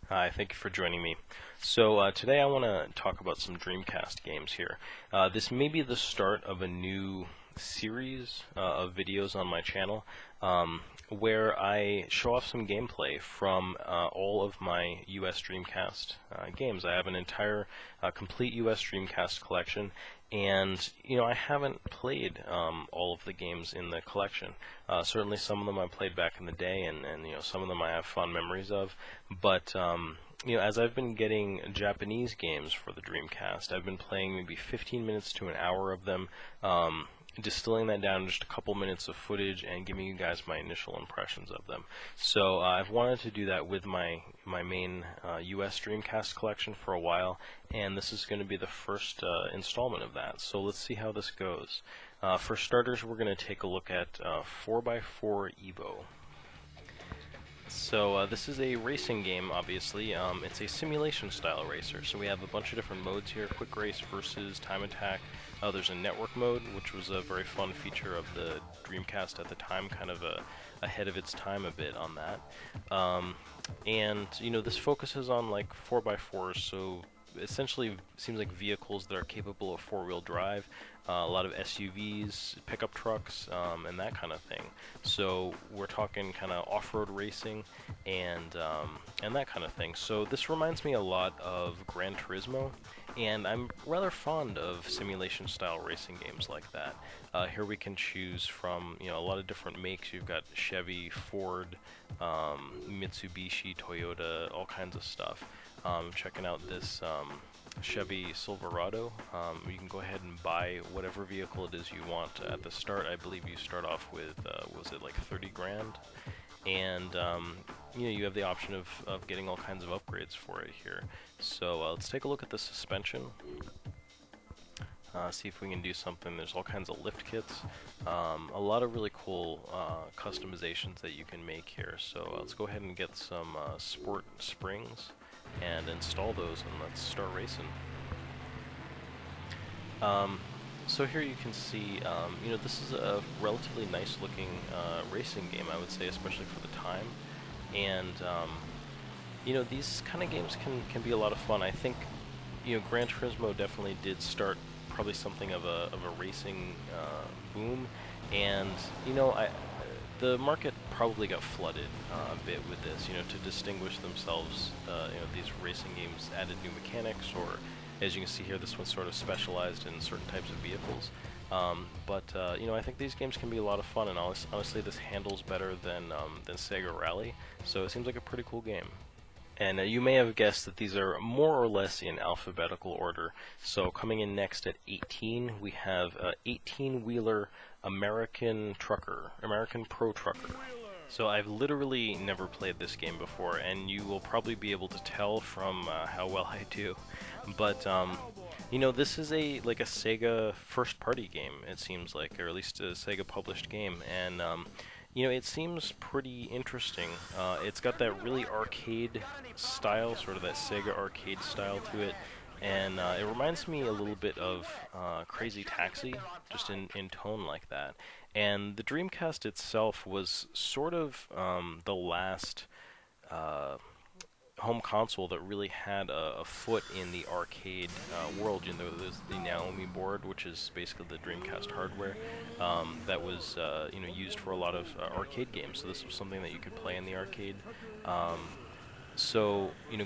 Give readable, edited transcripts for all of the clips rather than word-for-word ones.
Hi, thank you for joining me. Today I want to talk about some Dreamcast games here. This may be the start of a new series of videos on my channel where I show off some gameplay from all of my US Dreamcast games. I have an entire complete US Dreamcast collection, and I haven't played all of the games in the collection. Certainly some of them I played back in the day, and some of them I have fond memories of. But as I've been getting Japanese games for the Dreamcast, I've been playing maybe 15 minutes to an hour of them, distilling that down to just a couple minutes of footage and giving you guys my initial impressions of them. So I've wanted to do that with my main US Dreamcast collection for a while, and this is going to be the first installment of that. So let's see how this goes. For starters, we're going to take a look at 4x4 Evo. So this is a racing game, obviously. It's a simulation style racer. So we have a bunch of different modes here: quick race versus time attack. There's a network mode, which was a very fun feature of the Dreamcast at the time, kind of ahead of its time a bit on that. And this focuses on like 4x4s, so essentially seems like vehicles that are capable of four-wheel drive, a lot of SUVs, pickup trucks, and that kind of thing. So we're talking kind of off-road racing and that kind of thing. So this reminds me a lot of Gran Turismo, and I'm rather fond of simulation-style racing games like that. Here we can choose from a lot of different makes. You've got Chevy, Ford, Mitsubishi, Toyota, all kinds of stuff. Checking out this Chevy Silverado. You can go ahead and buy whatever vehicle it is you want at the start. I believe you start off with, was it like 30 grand? And you have the option of getting all kinds of upgrades for it here. So let's take a look at the suspension. See if we can do something. There's all kinds of lift kits. A lot of really cool customizations that you can make here. So let's go ahead and get some sport springs and install those, and let's start racing. So here you can see, this is a relatively nice looking racing game, I would say, especially for the time. And these kind of games can be a lot of fun. I think Gran Turismo definitely did start probably something of a racing boom, and the market probably got flooded a bit with this. To distinguish themselves, these racing games added new mechanics, or as you can see here, this one's sort of specialized in certain types of vehicles. I think these games can be a lot of fun, and honestly, this handles better than Sega Rally, so it seems like a pretty cool game. And you may have guessed that these are more or less in alphabetical order. So coming in next at 18, we have 18-wheeler American Pro Trucker. So I've literally never played this game before, and you will probably be able to tell from how well I do. But this is like a Sega first-party game, it seems like, or at least a Sega published game, and it seems pretty interesting. It's got that really arcade style, sort of that Sega arcade style to it, and it reminds me a little bit of Crazy Taxi, just in tone like that. And the Dreamcast itself was sort of the last home console that really had a foot in the arcade world. There's the Naomi board, which is basically the Dreamcast hardware that was used for a lot of arcade games. So this was something that you could play in the arcade.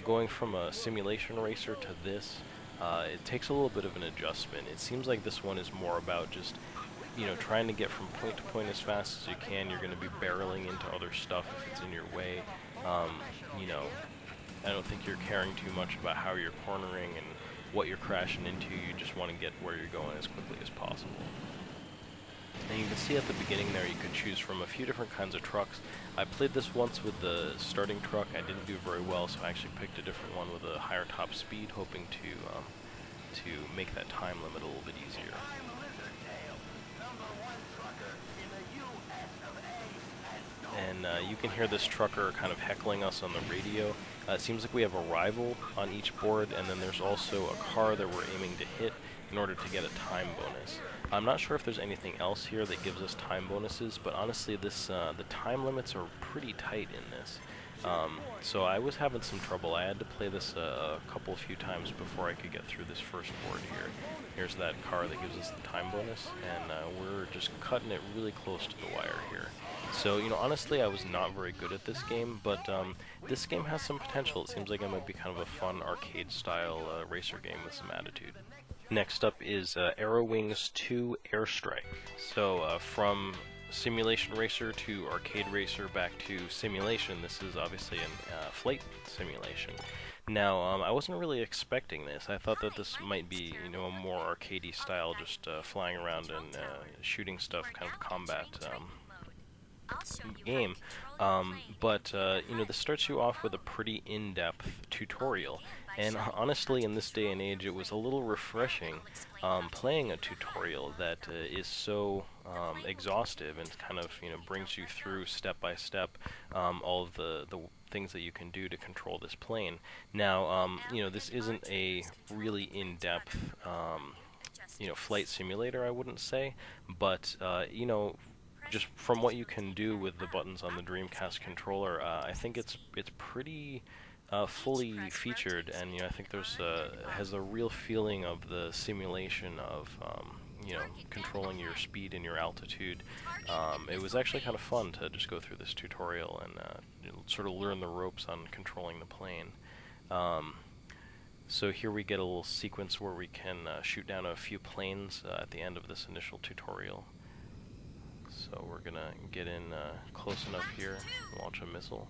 Going from a simulation racer to this, it takes a little bit of an adjustment. It seems like this one is more about just trying to get from point to point as fast as you can. You're going to be barreling into other stuff if it's in your way. I don't think you're caring too much about how you're cornering and what you're crashing into. You just want to get where you're going as quickly as possible. And you can see at the beginning there you could choose from a few different kinds of trucks. I played this once with the starting truck. I didn't do very well, so I actually picked a different one with a higher top speed, hoping to make that time limit a little bit easier. And you can hear this trucker kind of heckling us on the radio. It seems like we have a rival on each board, and then there's also a car that we're aiming to hit in order to get a time bonus. I'm not sure if there's anything else here that gives us time bonuses, but honestly, the time limits are pretty tight in this. So I was having some trouble. I had to play this a few times before I could get through this first board here. Here's that car that gives us the time bonus, and we're just cutting it really close to the wire here. So, you know, honestly, I was not very good at this game, but this game has some potential. It seems like it might be kind of a fun arcade-style racer game with some attitude. Next up is AeroWings 2 Airstrike. So from simulation racer to arcade racer back to simulation, this is obviously a flight simulation. Now, I wasn't really expecting this. I thought that this might be, you know, a more arcadey style, just flying around and shooting stuff, kind of combat game. But you know, this starts you off with a pretty in-depth tutorial. And honestly, in this day and age, it was a little refreshing playing a tutorial that is so exhaustive and kind of, you know, brings you through step by step all of the things that you can do to control this plane. Now, you know, this isn't a really in-depth you know, flight simulator, I wouldn't say, but you know, just from what you can do with the buttons on the Dreamcast controller, I think it's pretty fully featured, and you know, I think there's has a real feeling of the simulation of you know, controlling your speed and your altitude. It was actually kind of fun to just go through this tutorial and you know, sort of learn the ropes on controlling the plane. So here we get a little sequence where we can shoot down a few planes at the end of this initial tutorial. So we're gonna get in close enough here, launch a missile.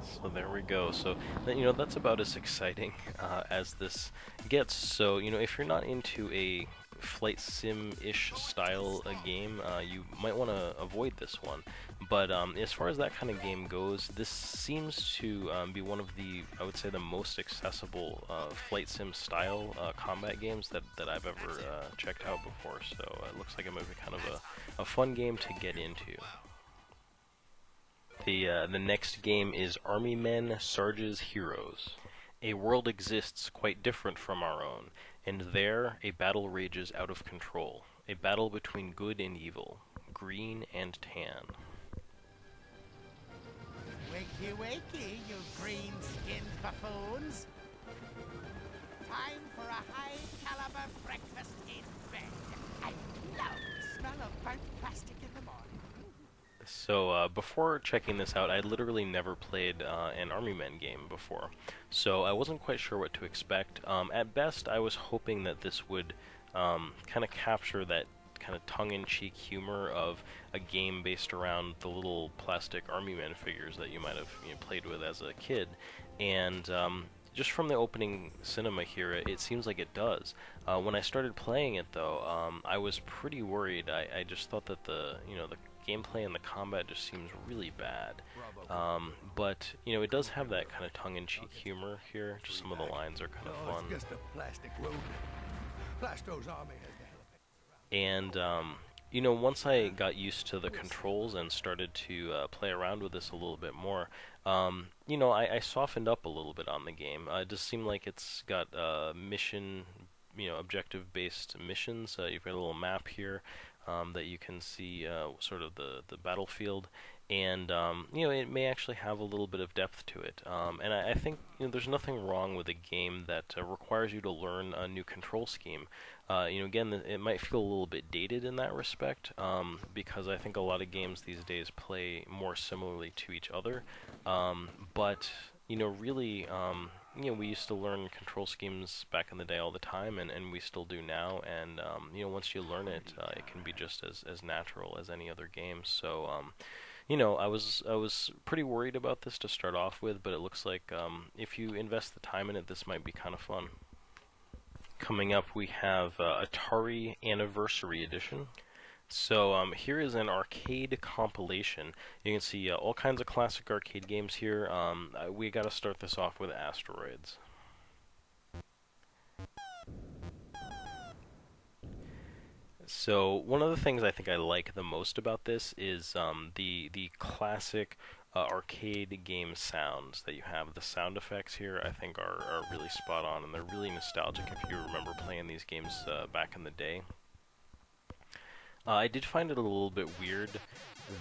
So there we go. So you know, that's about as exciting as this gets. So you know, if you're not into a flight sim-ish style game, you might want to avoid this one. But as far as that kind of game goes, this seems to be one of the, I would say, the most accessible flight sim style combat games that I've ever checked out before. So it looks like it might be kind of a fun game to get into. The next game is Army Men, Sarge's Heroes. A world exists quite different from our own, and there a battle rages out of control. A battle between good and evil, green and tan. Wakey, wakey, you green-skinned buffoons. Time for a high-caliber breakfast in bed. I love the smell of burnt plastic in the morning. So before checking this out, I'd literally never played an Army Men game before, so I wasn't quite sure what to expect. At best, I was hoping that this would kind of capture that kind of tongue-in-cheek humor of a game based around the little plastic Army Men figures that you might have, you know, played with as a kid, and just from the opening cinema here, it seems like it does. When I started playing it, though, I was pretty worried. I just thought that the gameplay and the combat just seems really bad. But you know, it does have that kind of tongue-in-cheek humor here. Just some of the lines are kind of fun. It's just a plastic rodent. Plastro's army has the hell of it. And you know, once I got used to the controls and started to play around with this a little bit more, you know, I softened up a little bit on the game. It does seem like it's got mission, you know, objective-based missions. You've got a little map here that you can see sort of the battlefield, and you know, it may actually have a little bit of depth to it. And I think, you know, there's nothing wrong with a game that requires you to learn a new control scheme. You know, again, it might feel a little bit dated in that respect, because I think a lot of games these days play more similarly to each other. But you know, really, you know, we used to learn control schemes back in the day all the time, and we still do now. And you know, once you learn it, it can be just as natural as any other game. So you know, I was pretty worried about this to start off with, but it looks like if you invest the time in it, this might be kind of fun. Coming up, we have Atari Anniversary Edition. So here is an arcade compilation. You can see all kinds of classic arcade games here. We got to start this off with Asteroids. So one of the things I think I like the most about this is the classic arcade game sounds that you have. The sound effects here, I think, are really spot on, and they're really nostalgic if you remember playing these games back in the day. I did find it a little bit weird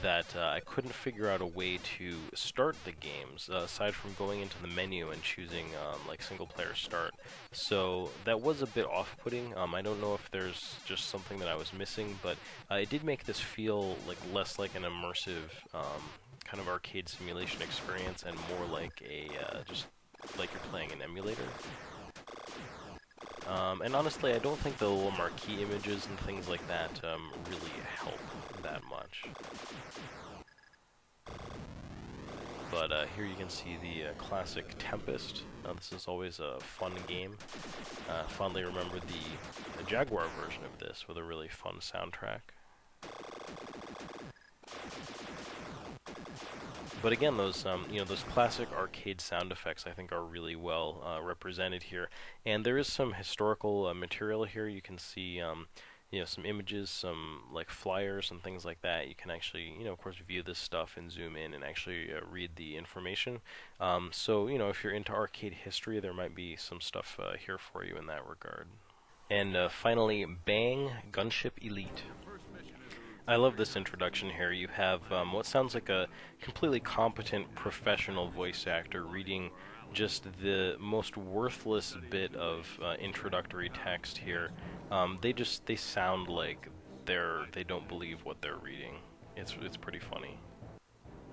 that I couldn't figure out a way to start the games, aside from going into the menu and choosing like single player start. So that was a bit off-putting. I don't know if there's just something that I was missing, but it did make this feel like less like an immersive kind of arcade simulation experience and more like a just like you're playing an emulator. And honestly, I don't think the little marquee images and things like that really help that much. But here you can see the classic Tempest. This is always a fun game. Fondly remember the Jaguar version of this with a really fun soundtrack. But again, those those classic arcade sound effects I think are really well represented here. And there is some historical material here. You can see some images, some like flyers and things like that. You can actually of course view this stuff and zoom in and actually read the information. So if you're into arcade history, there might be some stuff here for you in that regard. And finally, Bang Gunship Elite. I love this introduction here. You have what sounds like a completely competent professional voice actor reading just the most worthless bit of introductory text here. They sound like they don't believe what they're reading. It's pretty funny.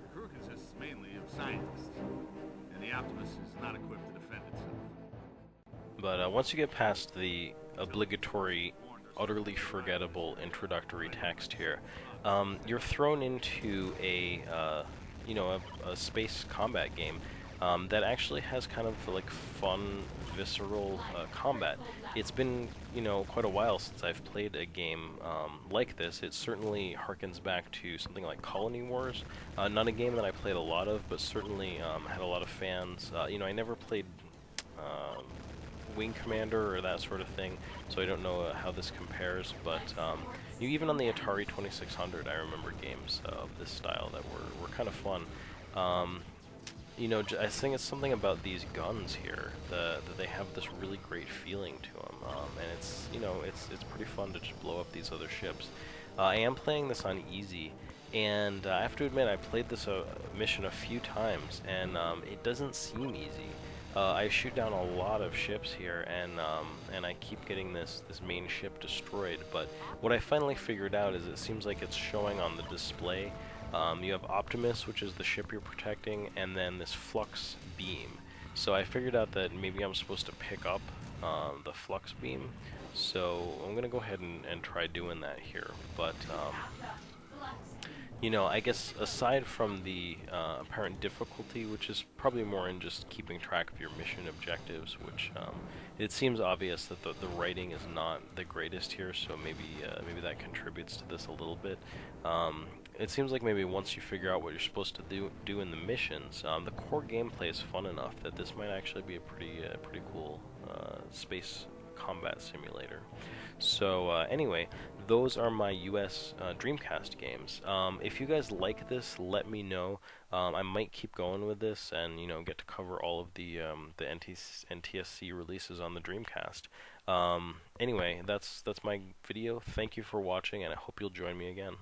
The crew consists mainly of scientists, and the Optimus is not equipped to defend itself. But once you get past the obligatory, utterly forgettable introductory text here, you're thrown into a space combat game that actually has kind of like fun, visceral combat. It's been quite a while since I've played a game like this. It certainly harkens back to something like Colony Wars. Not a game that I played a lot of, but certainly had a lot of fans. I never played Wing Commander or that sort of thing, so I don't know how this compares, but even on the Atari 2600 I remember games of this style that were kind of fun. I think it's something about these guns here that they have this really great feeling to them, and it's pretty fun to just blow up these other ships. I am playing this on easy, and I have to admit I played this mission a few times, and it doesn't seem easy. I shoot down a lot of ships here, and I keep getting this main ship destroyed. But what I finally figured out is it seems like it's showing on the display. You have Optimus, which is the ship you're protecting, and then this flux beam. So I figured out that maybe I'm supposed to pick up the flux beam. So I'm gonna go ahead and try doing that here. But I guess aside from the apparent difficulty, which is probably more in just keeping track of your mission objectives, which it seems obvious that the writing is not the greatest here, so maybe that contributes to this a little bit. It seems like maybe once you figure out what you're supposed to do in the missions, the core gameplay is fun enough that this might actually be a pretty cool space combat simulator. So anyway, those are my US Dreamcast games. If you guys like this, let me know. I might keep going with this and get to cover all of the NTSC releases on the Dreamcast. Anyway, that's my video. Thank you for watching, and I hope you'll join me again.